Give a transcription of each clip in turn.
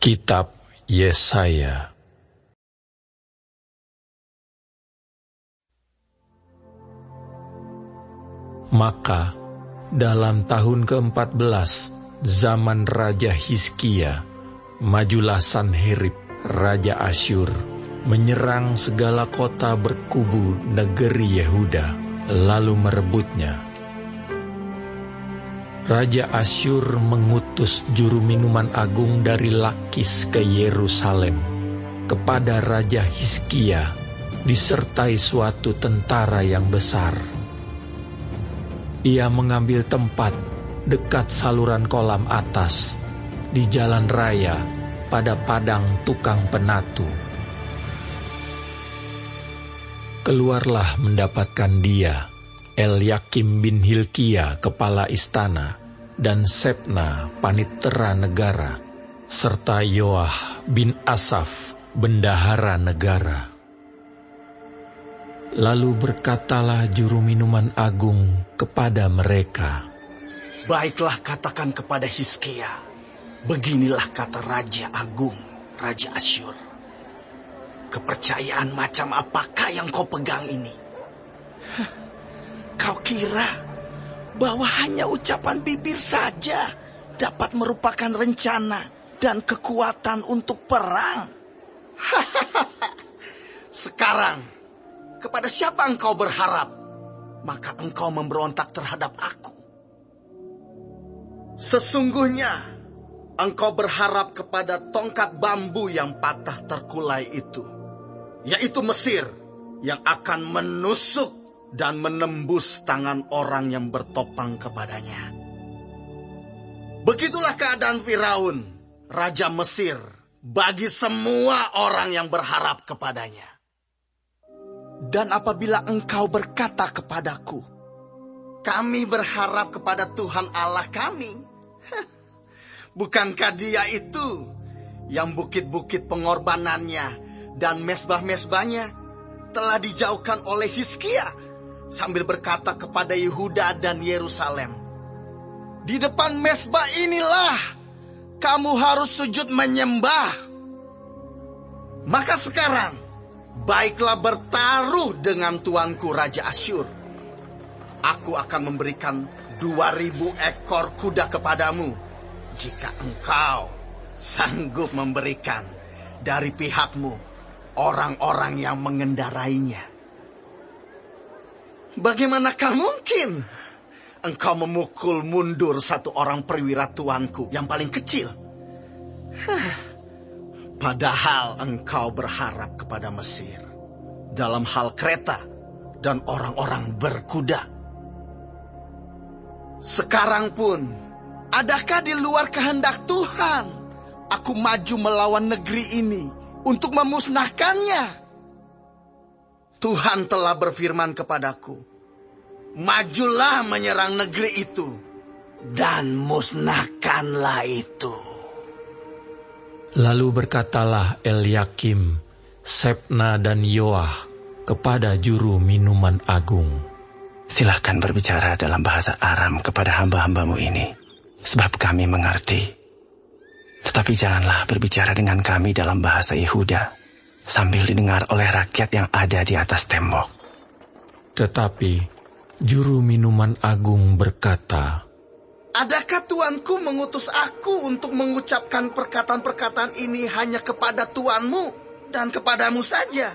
Kitab Yesaya. Maka dalam tahun ke-14 zaman Raja Hizkia, majulah Sanherib Raja Asyur menyerang segala kota berkubu negeri Yehuda, lalu merebutnya. Raja Asyur mengutus juru minuman agung dari Lakis ke Yerusalem kepada Raja Hizkia disertai suatu tentara yang besar. Ia mengambil tempat dekat saluran kolam atas di jalan raya pada padang tukang penatu. Keluarlah mendapatkan dia Elyakim bin Hilkia, kepala istana, dan Sebna, panitera negara, serta Yoah bin Asaf, bendahara negara. Lalu berkatalah juru minuman agung kepada mereka, "Baiklah, katakan kepada Hizkia, beginilah kata Raja Agung, Raja Asyur. Kepercayaan macam apakah yang kau pegang ini? Kau kira bahwa hanya ucapan bibir saja dapat merupakan rencana dan kekuatan untuk perang? Sekarang, kepada siapa engkau berharap? Maka engkau memberontak terhadap aku. Sesungguhnya, engkau berharap kepada tongkat bambu yang patah terkulai itu, yaitu Mesir, yang akan menusuk dan menembus tangan orang yang bertopang kepadanya. Begitulah keadaan Firaun, Raja Mesir, bagi semua orang yang berharap kepadanya. Dan apabila engkau berkata kepadaku, kami berharap kepada Tuhan Allah kami, bukankah Dia itu yang bukit-bukit pengorbanannya dan mesbah-mesbahnya telah dijauhkan oleh Hizkia, sambil berkata kepada Yehuda dan Yerusalem, di depan mesbah inilah kamu harus sujud menyembah. Maka sekarang, baiklah bertaruh dengan tuanku Raja Asyur. Aku akan memberikan 2.000 ekor kuda kepadamu, jika engkau sanggup memberikan dari pihakmu orang-orang yang mengendarainya. Bagaimanakah mungkin engkau memukul mundur satu orang perwira tuanku yang paling kecil? Padahal engkau berharap kepada Mesir dalam hal kereta dan orang-orang berkuda. Sekarang pun, adakah di luar kehendak Tuhan aku maju melawan negeri ini untuk memusnahkannya? Tuhan telah berfirman kepadaku, majulah menyerang negeri itu dan musnahkanlah itu. Lalu berkatalah Elyakim, Sebna, dan Yoah kepada juru minuman agung, silahkan berbicara dalam bahasa Aram kepada hamba-hambamu ini, sebab kami mengerti. Tetapi janganlah berbicara dengan kami dalam bahasa Yehuda, sambil didengar oleh rakyat yang ada di atas tembok. Tetapi juru minuman agung berkata, adakah tuanku mengutus aku untuk mengucapkan perkataan-perkataan ini hanya kepada tuanmu dan kepadamu saja?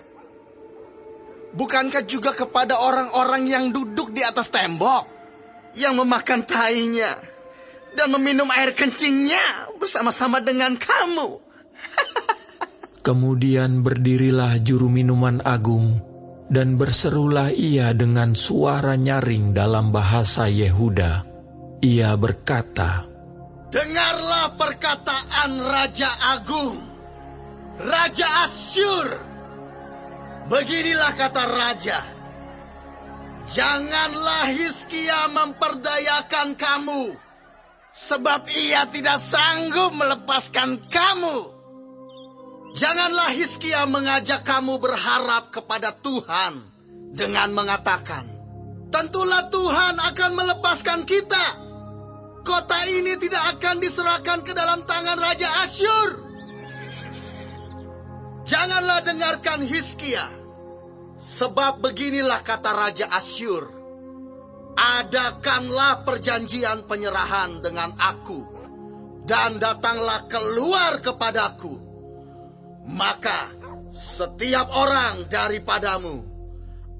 Bukankah juga kepada orang-orang yang duduk di atas tembok, yang memakan tainya dan meminum air kencingnya bersama-sama dengan kamu? Kemudian berdirilah juru minuman agung, dan berserulah ia dengan suara nyaring dalam bahasa Yehuda. Ia berkata, dengarlah perkataan Raja Agung, Raja Asyur. Beginilah kata Raja, janganlah Hizkia memperdayakan kamu, sebab ia tidak sanggup melepaskan kamu. Janganlah Hizkia mengajak kamu berharap kepada Tuhan dengan mengatakan, tentulah Tuhan akan melepaskan kita. Kota ini tidak akan diserahkan ke dalam tangan Raja Asyur. Janganlah dengarkan Hizkia, sebab beginilah kata Raja Asyur. Adakanlah perjanjian penyerahan dengan aku, dan datanglah keluar kepadaku. Maka setiap orang daripadamu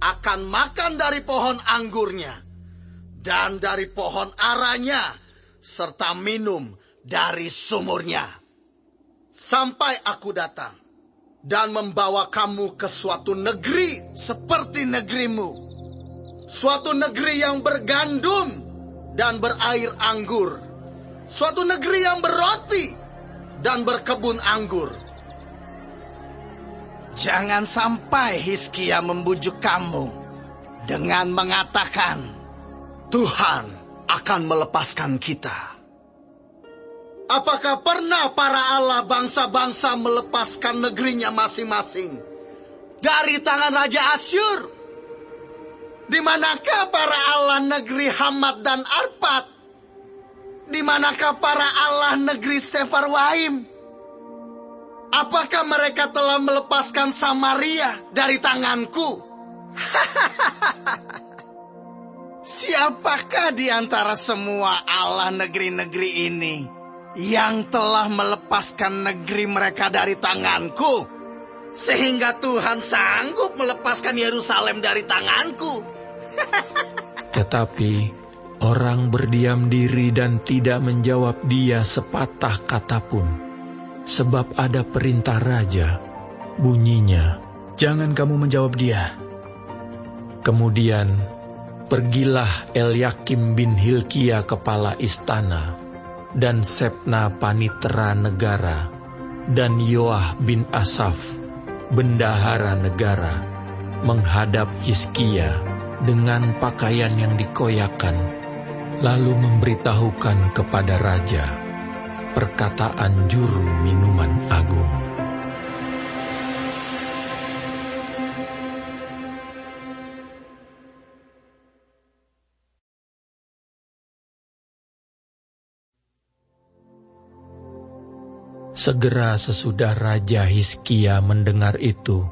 akan makan dari pohon anggurnya, dan dari pohon aranya, serta minum dari sumurnya. Sampai aku datang, dan membawa kamu ke suatu negeri seperti negerimu. Suatu negeri yang bergandum dan berair anggur. Suatu negeri yang berroti dan berkebun anggur. Jangan sampai Hizkia membujuk kamu dengan mengatakan, Tuhan akan melepaskan kita. Apakah pernah para Allah bangsa-bangsa melepaskan negerinya masing-masing dari tangan Raja Asyur? Di manakah para Allah negeri Hamat dan Arpad? Di manakah para Allah negeri Sefarwaim? Apakah mereka telah melepaskan Samaria dari tanganku? Siapakah di antara semua Allah negeri-negeri ini yang telah melepaskan negeri mereka dari tanganku, sehingga Tuhan sanggup melepaskan Yerusalem dari tanganku? Tetapi orang berdiam diri dan tidak menjawab dia sepatah kata pun, sebab ada perintah raja, bunyinya, "Jangan kamu menjawab dia." Kemudian pergilah Elyakim bin Hilkia kepala istana, dan Sebna panitera negara, dan Yoah bin Asaf bendahara negara, menghadap Hizkia dengan pakaian yang dikoyakan, lalu memberitahukan kepada raja perkataan juru minuman agung. Segera sesudah Raja Hizkia mendengar itu,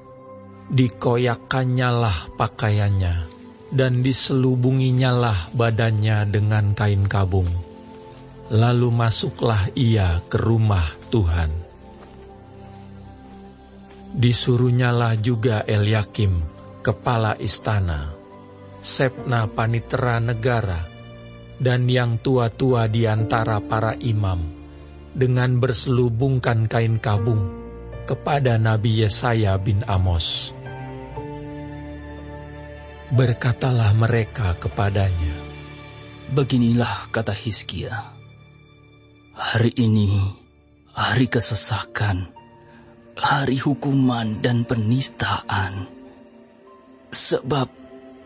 dikoyakkannyalah pakaiannya, dan diselubunginyalah badannya dengan kain kabung. Lalu masuklah ia ke rumah Tuhan. Disuruhnyalah juga Elyakim, kepala istana, Sebna panitera negara, dan yang tua-tua di antara para imam, dengan berselubungkan kain kabung kepada Nabi Yesaya bin Amos. Berkatalah mereka kepadanya, "Beginilah kata Hizkia, hari ini hari kesesakan, hari hukuman dan penistaan, sebab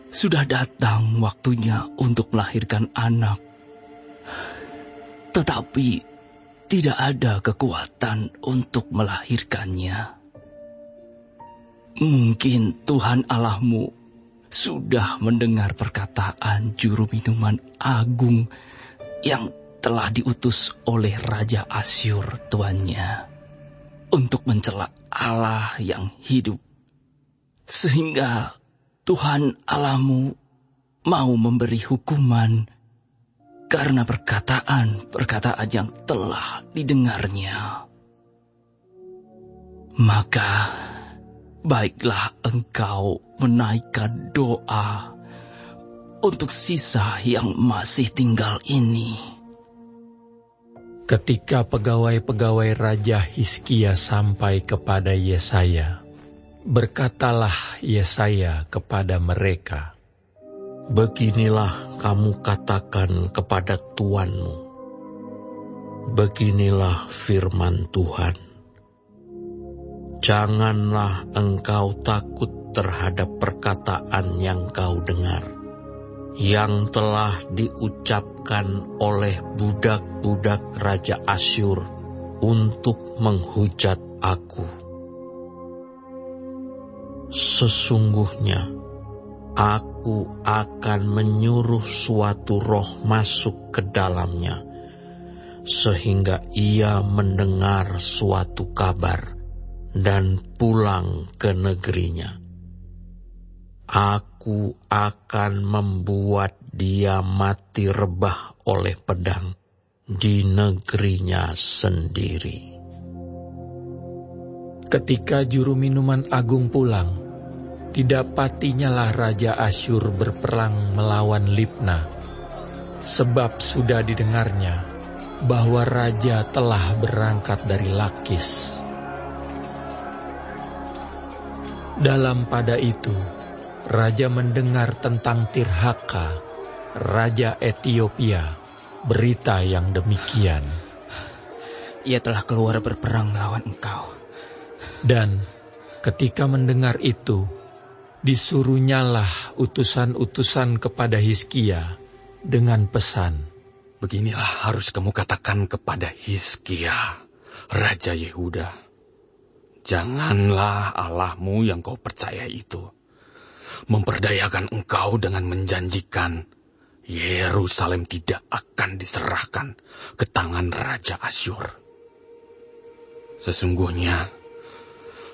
sudah datang waktunya untuk melahirkan anak, tetapi tidak ada kekuatan untuk melahirkannya. Mungkin Tuhan Allahmu sudah mendengar perkataan juru minuman agung yang telah diutus oleh Raja Asyur tuannya untuk mencela Allah yang hidup, sehingga Tuhan Allahmu mau memberi hukuman karena perkataan yang telah didengarnya. Maka baiklah engkau menaikkan doa untuk sisa yang masih tinggal ini." Ketika pegawai-pegawai Raja Hizkia sampai kepada Yesaya, berkatalah Yesaya kepada mereka, "Beginilah kamu katakan kepada tuanmu, beginilah firman Tuhan. Janganlah engkau takut terhadap perkataan yang kau dengar, yang telah diucapkan oleh budak-budak Raja Asyur untuk menghujat aku. Sesungguhnya aku akan menyuruh suatu roh masuk ke dalamnya, sehingga ia mendengar suatu kabar dan pulang ke negerinya. Aku akan membuat dia mati rebah oleh pedang di negerinya sendiri. Ketika juru minuman agung pulang, didapatinya Raja Asyur berperang melawan Libna, sebab sudah didengarnya bahwa raja telah berangkat dari Lakis. Dalam pada itu, raja mendengar tentang Tirhaka, raja Ethiopia, berita yang demikian. Ia telah keluar berperang melawan engkau. Dan ketika mendengar itu, disuruhnyalah utusan-utusan kepada Hizkia dengan pesan, beginilah harus kamu katakan kepada Hizkia, Raja Yehuda. Janganlah Allahmu yang kau percaya itu memperdayakan engkau dengan menjanjikan Yerusalem tidak akan diserahkan ke tangan Raja Asyur. Sesungguhnya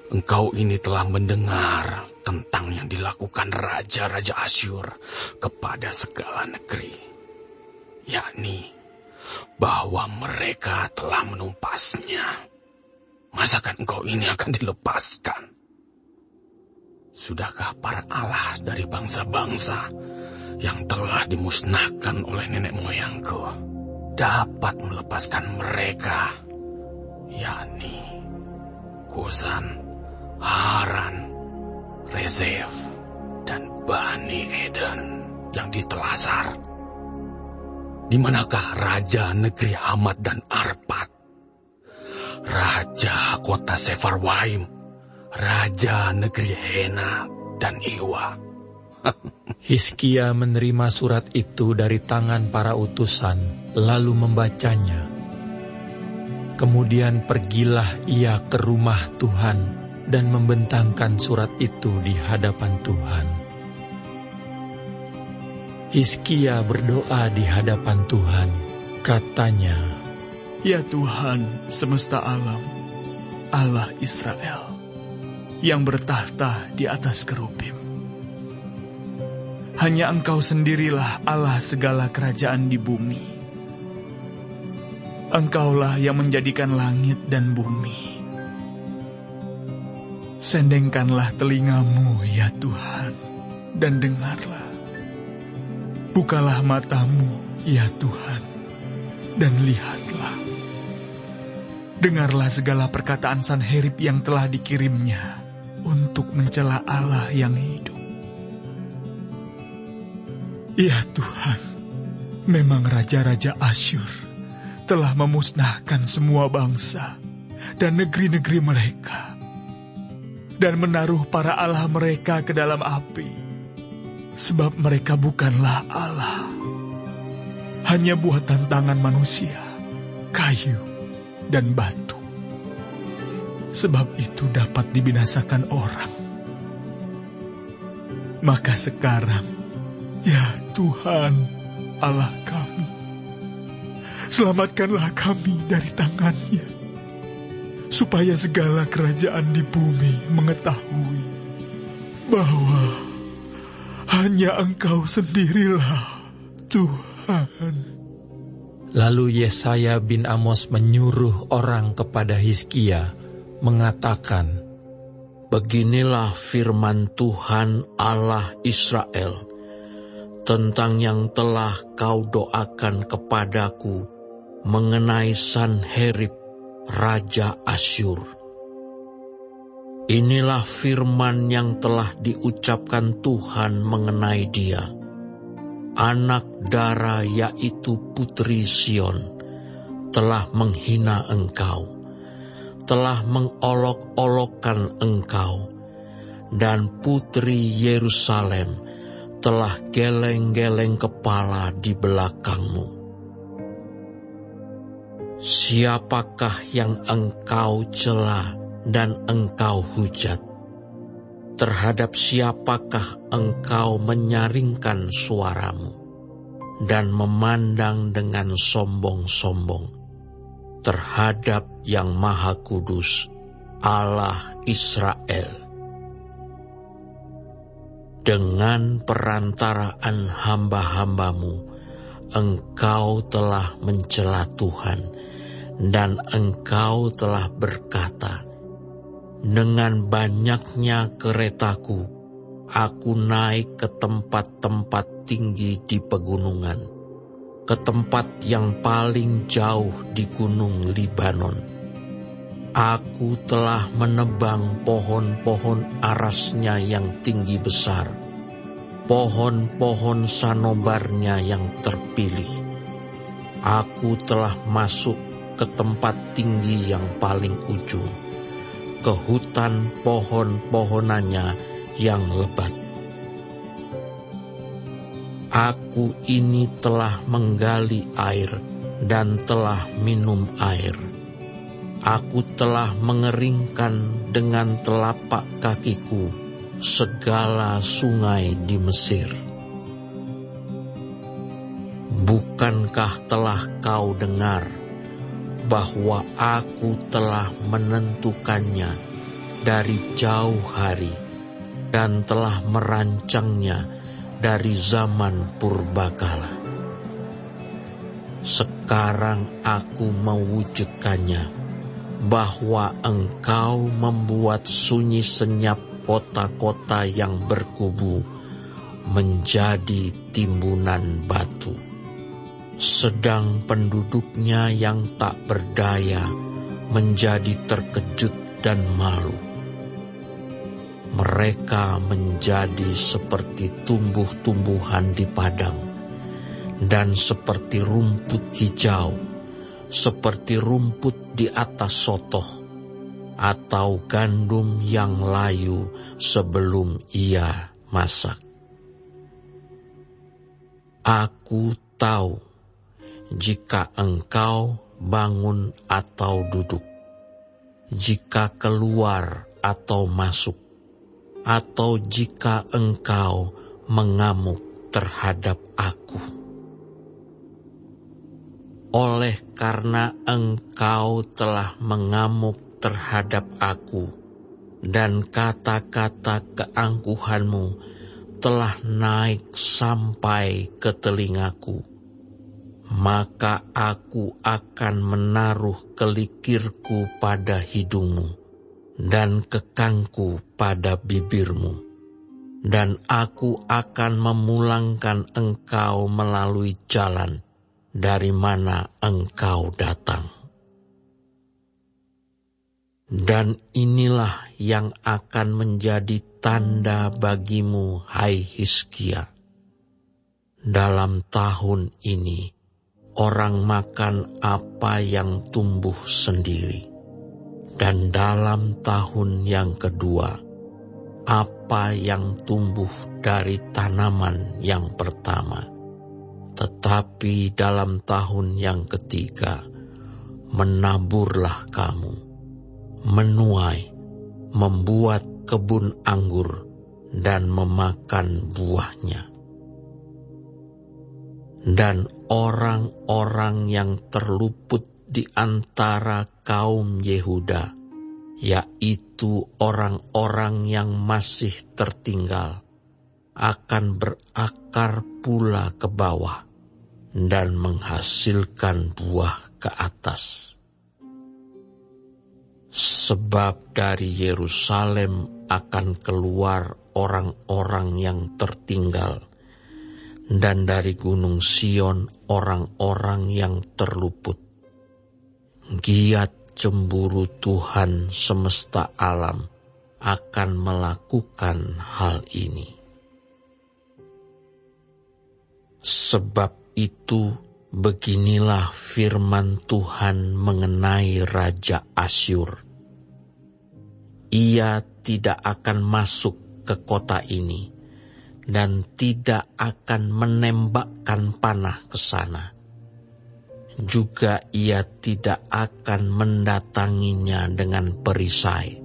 engkau ini telah mendengar tentang yang dilakukan raja-raja Asyur kepada segala negeri, yakni bahwa mereka telah menumpasnya. Masakan engkau ini akan dilepaskan? Sudahkah para Allah dari bangsa-bangsa yang telah dimusnahkan oleh nenek moyangku dapat melepaskan mereka, yakni Kusan, Haran, Rezef, dan Bani Eden yang ditelasar? Di manakah raja negeri Hamat dan Arpad, raja kota Sefarwaim, raja negeri Hena dan Iwa? Hizkia menerima surat itu dari tangan para utusan, lalu membacanya. Kemudian pergilah ia ke rumah Tuhan dan membentangkan surat itu di hadapan Tuhan. Hizkia berdoa di hadapan Tuhan, katanya, Ya Tuhan semesta alam, Allah Israel, yang bertahta di atas kerubim. Hanya Engkau sendirilah Allah segala kerajaan di bumi. Engkaulah yang menjadikan langit dan bumi. Sendengkanlah telingamu, ya Tuhan, dan dengarlah. Bukalah matamu, ya Tuhan, dan lihatlah. Dengarlah segala perkataan Sanherib yang telah dikirimnya untuk mencela Allah yang hidup. Ya Tuhan, memang raja-raja Asyur telah memusnahkan semua bangsa dan negeri-negeri mereka, dan menaruh para Allah mereka ke dalam api, sebab mereka bukanlah Allah, hanya buatan tangan manusia, kayu, dan batu. Sebab itu dapat dibinasakan orang. Maka sekarang, ya Tuhan Allah kami, selamatkanlah kami dari tangannya, supaya segala kerajaan di bumi mengetahui bahwa hanya Engkau sendirilah Tuhan. Lalu Yesaya bin Amos menyuruh orang kepada Hizkia, mengatakan, Beginilah firman Tuhan Allah Israel tentang yang telah kau doakan kepadaku mengenai Sanherib, Raja Asyur. Inilah firman yang telah diucapkan Tuhan mengenai dia. Anak Dara yaitu Putri Sion telah menghina engkau, telah mengolok-olokkan engkau, dan Putri Yerusalem telah geleng-geleng kepala di belakangmu. Siapakah yang engkau cela dan engkau hujat? Terhadap siapakah engkau menyaringkan suaramu dan memandang dengan sombong-sombong? Terhadap yang Maha Kudus, Allah Israel. Dengan perantaraan hamba-hambamu, engkau telah mencela Tuhan, dan engkau telah berkata, dengan banyaknya keretaku, aku naik ke tempat-tempat tinggi di pegunungan, ke tempat yang paling jauh di gunung Libanon. Aku telah menebang pohon-pohon arasnya yang tinggi besar, pohon-pohon sanobarnya yang terpilih. Aku telah masuk ke tempat tinggi yang paling ujung, ke hutan pohon-pohonannya yang lebat. Aku ini telah menggali air dan telah minum air. Aku telah mengeringkan dengan telapak kakiku segala sungai di Mesir. Bukankah telah kau dengar bahwa aku telah menentukannya dari jauh hari dan telah merancangnya dari zaman purbakala? Sekarang aku mewujudkannya, bahwa engkau membuat sunyi senyap kota-kota yang berkubu menjadi timbunan batu, sedang penduduknya yang tak berdaya menjadi terkejut dan malu. Mereka menjadi seperti tumbuh-tumbuhan di padang, dan seperti rumput hijau, seperti rumput di atas sotoh, atau gandum yang layu sebelum ia masak. Aku tahu jika engkau bangun atau duduk, jika keluar atau masuk, atau jika engkau mengamuk terhadap aku. Oleh karena engkau telah mengamuk terhadap aku, dan kata-kata keangkuhanmu telah naik sampai ke telingaku, maka aku akan menaruh kelikirku pada hidungmu dan kekangku pada bibirmu, dan aku akan memulangkan engkau melalui jalan dari mana engkau datang. Dan inilah yang akan menjadi tanda bagimu, hai Hizkia. Dalam tahun ini, orang makan apa yang tumbuh sendiri, dan dalam tahun yang kedua, apa yang tumbuh dari tanaman yang pertama. Tetapi dalam tahun yang ketiga, menaburlah kamu, menuai, membuat kebun anggur, dan memakan buahnya. Dan orang-orang yang terluput di antara kaum Yehuda, yaitu orang-orang yang masih tertinggal, akan berakar pula ke bawah dan menghasilkan buah ke atas. Sebab dari Yerusalem akan keluar orang-orang yang tertinggal, dan dari Gunung Sion orang-orang yang terluput. Giat cemburu Tuhan semesta alam akan melakukan hal ini. Sebab itu, beginilah firman Tuhan mengenai Raja Asyur. Ia tidak akan masuk ke kota ini, dan tidak akan menembakkan panah ke sana. Juga ia tidak akan mendatanginya dengan perisai,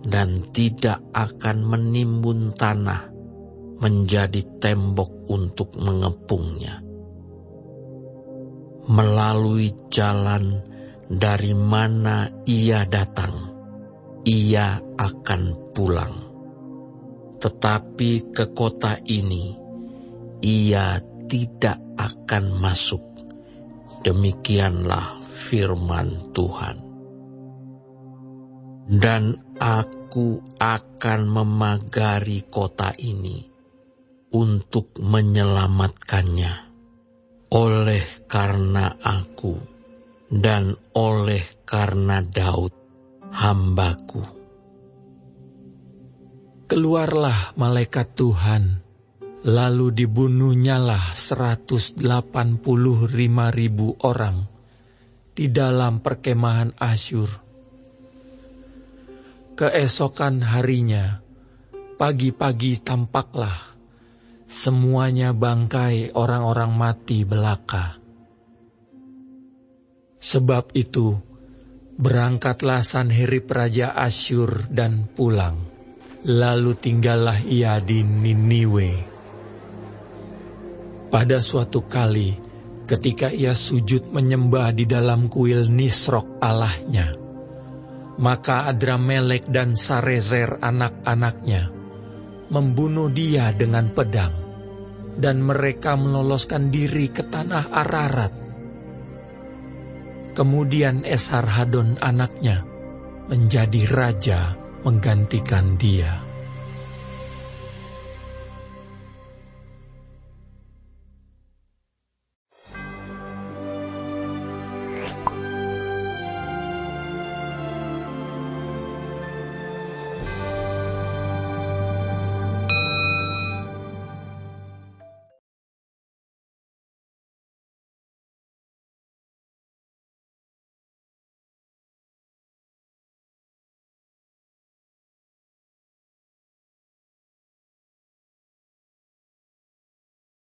dan tidak akan menimbun tanah menjadi tembok untuk mengepungnya. Melalui jalan dari mana ia datang, ia akan pulang. Tetapi ke kota ini ia tidak akan masuk. Demikianlah firman Tuhan. Dan aku akan memagari kota ini untuk menyelamatkannya, oleh karena aku dan oleh karena Daud hambaku. Keluarlah malaikat Tuhan, lalu dibunuhnyalah 185.000 orang di dalam perkemahan Asyur. Keesokan harinya, pagi-pagi tampaklah semuanya bangkai orang-orang mati belaka. Sebab itu, berangkatlah Sanherib Raja Asyur dan pulang. Lalu tinggallah ia di Niniwe. Pada suatu kali, ketika ia sujud menyembah di dalam kuil Nisrok Allahnya, maka Adramelek dan Sarezer anak-anaknya membunuh dia dengan pedang, dan mereka meloloskan diri ke tanah Ararat. Kemudian Esarhadon anaknya menjadi raja menggantikan dia.